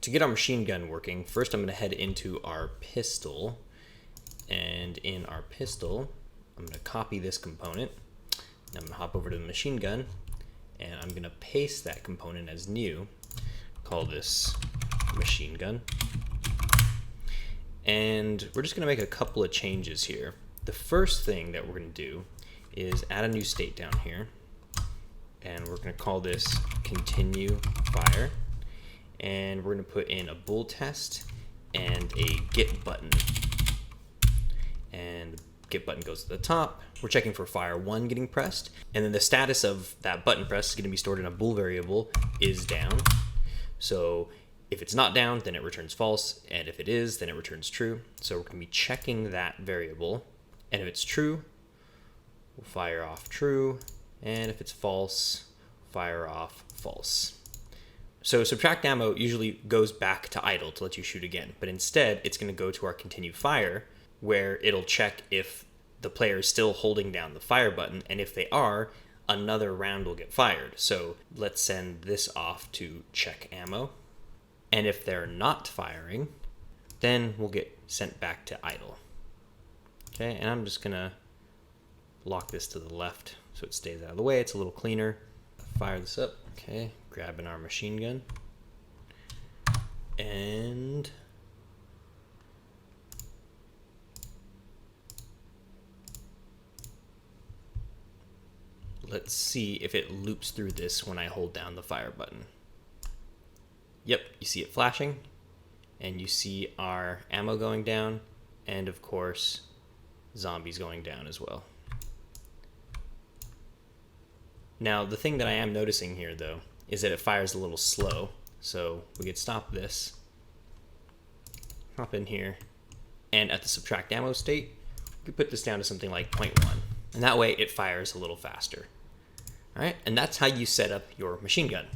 To get our machine gun working, first I'm going to head into our pistol, and in our pistol I'm going to copy this component. I'm going to hop over to the machine gun, and I'm going to paste that component as new. Call this machine gun. And we're just going to make a couple of changes here. The first thing that we're going to do is add a new state down here, and we're going to call this continue fire, and we're going to put in a bool test and a get button, and the get button goes to the top. We're checking for fire 1 getting pressed, and then the status of that button press is going to be stored in a bool variable is down. So if it's not down, then it returns false, and if it is, then it returns true. So we're going to be checking that variable, and if it's true, we'll fire off true, and if it's false, fire off false. So subtract ammo usually goes back to idle to let you shoot again, but instead it's going to go to our continue fire, where it'll check if the player is still holding down the fire button, and if they are, another round will get fired. So let's send this off to check ammo, and if they're not firing, then we'll get sent back to idle. Okay, and I'm just gonna lock this to the left so it stays out of the way. It's a little cleaner. Fire this up. Okay, grabbing our machine gun, and let's see if it loops through this when I hold down the fire button. Yep, you see it flashing, and you see our ammo going down, and of course, zombies going down as well. Now, the thing that I am noticing here, though, is that it fires a little slow. So we could stop this, hop in here, and at the subtract ammo state, we could put this down to something like 0.1. And that way it fires a little faster. All right, and that's how you set up your machine gun.